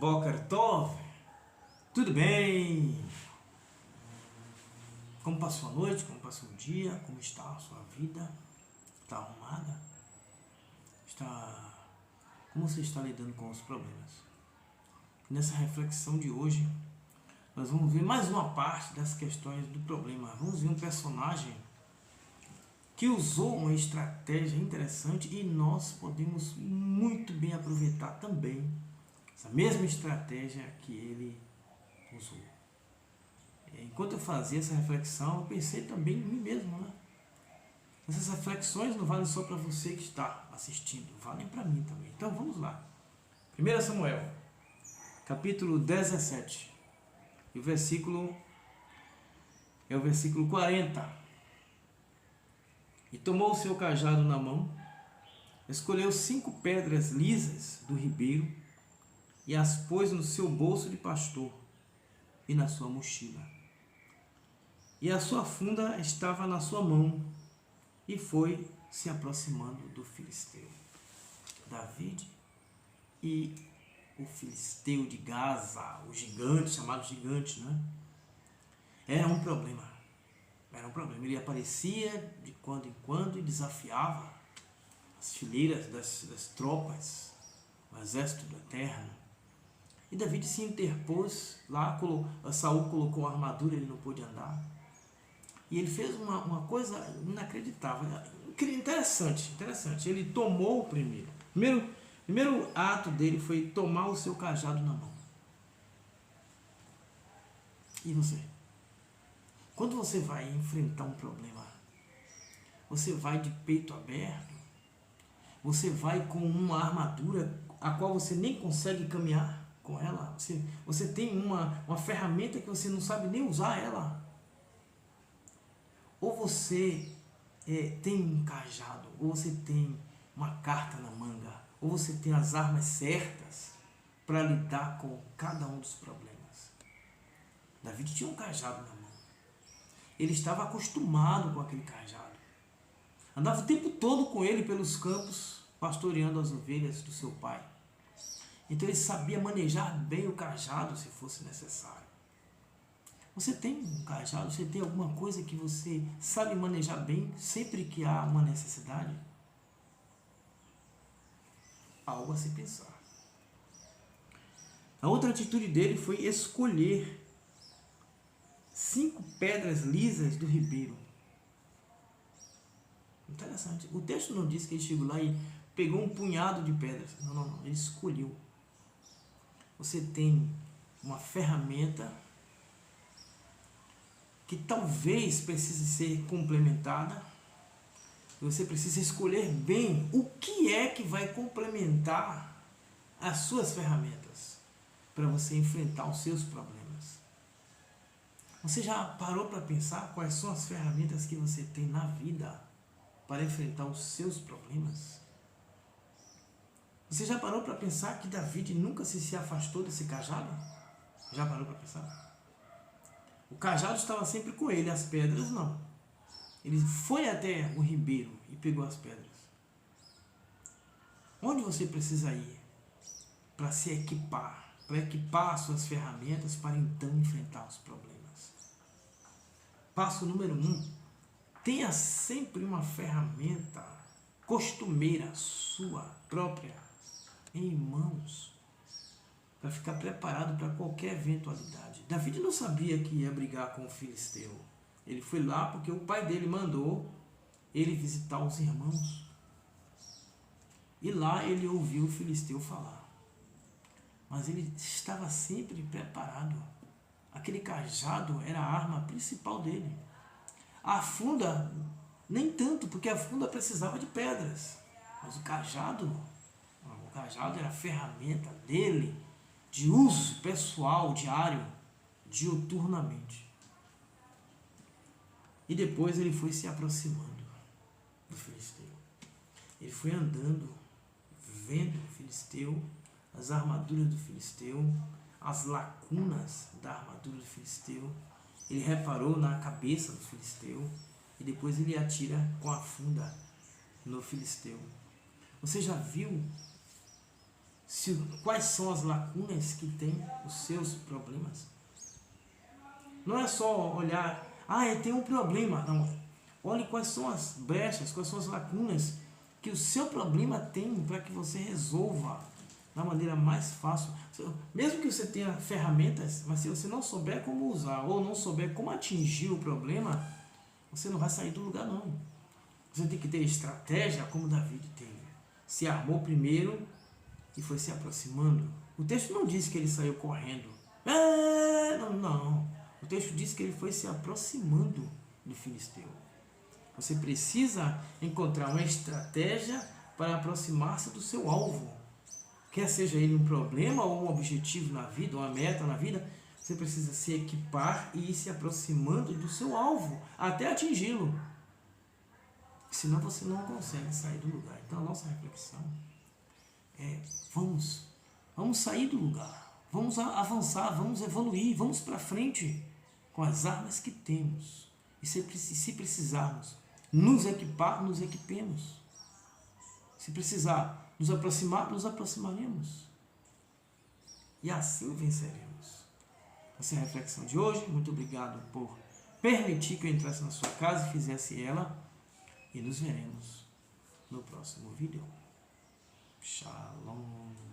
Boker Tov, tudo bem? Como passou a noite? Como passou o dia? Como está a sua vida? Está arrumada? Como você está lidando com os problemas? Nessa reflexão de hoje, nós vamos ver mais uma parte das questões do problema. Vamos ver um personagem que usou uma estratégia interessante e nós podemos muito bem aproveitar também essa mesma estratégia que ele usou. Enquanto eu fazia essa reflexão, eu pensei também em mim mesmo, né? Essas reflexões não valem só para você que está assistindo, valem para mim também. Então vamos lá. 1 Samuel, capítulo 17, e o versículo é o versículo 40. E tomou o seu cajado na mão, escolheu 5 pedras lisas do ribeiro e as pôs no seu bolso de pastor e na sua mochila. E a sua funda estava na sua mão, e foi se aproximando do filisteu. David e o filisteu de Gaza, o gigante, chamado gigante, né? Era um problema. Ele aparecia de quando em quando e desafiava as fileiras das tropas, o exército da terra. E David se interpôs lá, Saul colocou a armadura, ele não pôde andar. E ele fez uma coisa inacreditável, interessante. Ele tomou o primeiro ato dele foi tomar o seu cajado na mão. E você? Quando você vai enfrentar um problema, você vai de peito aberto? Você vai com uma armadura a qual você nem consegue caminhar com ela? Você tem uma ferramenta que você não sabe nem usar ela? Ou você tem um cajado, ou você tem uma carta na manga, ou você tem as armas certas para lidar com cada um dos problemas. David tinha um cajado na mão. Ele estava acostumado com aquele cajado. Andava o tempo todo com ele pelos campos, pastoreando as ovelhas do seu pai. Então ele sabia manejar bem o cajado se fosse necessário. Você tem um cajado? Você tem alguma coisa que você sabe manejar bem sempre que há uma necessidade? Algo a se pensar. A outra atitude dele foi escolher 5 pedras lisas do ribeiro. Interessante. O texto não diz que ele chegou lá e pegou um punhado de pedras. Não. Ele escolheu. Você tem uma ferramenta que talvez precise ser complementada. Você precisa escolher bem o que é que vai complementar as suas ferramentas para você enfrentar os seus problemas. Você já parou para pensar quais são as ferramentas que você tem na vida para enfrentar os seus problemas? Você já parou para pensar que David nunca se afastou desse cajado? Já parou para pensar? O cajado estava sempre com ele, as pedras não. Ele foi até o ribeiro e pegou as pedras. Onde você precisa ir para se equipar, para equipar as suas ferramentas para então enfrentar os problemas? Passo número 1. Tenha sempre uma ferramenta costumeira sua, própria, em mãos, para ficar preparado para qualquer eventualidade. David não sabia que ia brigar com o filisteu. Ele foi lá porque o pai dele mandou ele visitar os irmãos. E lá ele ouviu o filisteu falar. Mas ele estava sempre preparado. Aquele cajado era a arma principal dele. A funda, nem tanto, porque a funda precisava de pedras. Mas o cajado era a ferramenta dele, de uso pessoal, diário, diuturnamente. E depois ele foi se aproximando do filisteu. Ele foi andando, vendo o filisteu, as armaduras do filisteu, as lacunas da armadura do filisteu. Ele reparou na cabeça do filisteu e depois ele atira com a funda no filisteu. Você já viu quais são as lacunas que tem os seus problemas. Não é só olhar, eu tenho um problema. Não. Olhe quais são as brechas, quais são as lacunas que o seu problema tem para que você resolva da maneira mais fácil. Mesmo que você tenha ferramentas, mas se você não souber como usar ou não souber como atingir o problema, você não vai sair do lugar não. Você tem que ter estratégia como Davi teve. Se armou primeiro e foi se aproximando. O texto não diz que ele saiu correndo. Não. O texto diz que ele foi se aproximando do filisteu. Você precisa encontrar uma estratégia para aproximar-se do seu alvo. Quer seja ele um problema ou um objetivo na vida, uma meta na vida, você precisa se equipar e ir se aproximando do seu alvo até atingi-lo. Senão você não consegue sair do lugar. Então a nossa reflexão é: vamos sair do lugar, vamos avançar, vamos evoluir, vamos para frente com as armas que temos. E se precisarmos nos equipar, nos equipemos. Se precisar nos aproximar, nos aproximaremos. E assim venceremos. Essa é a reflexão de hoje. Muito obrigado por permitir que eu entrasse na sua casa e fizesse ela. E nos veremos no próximo vídeo. Shalom.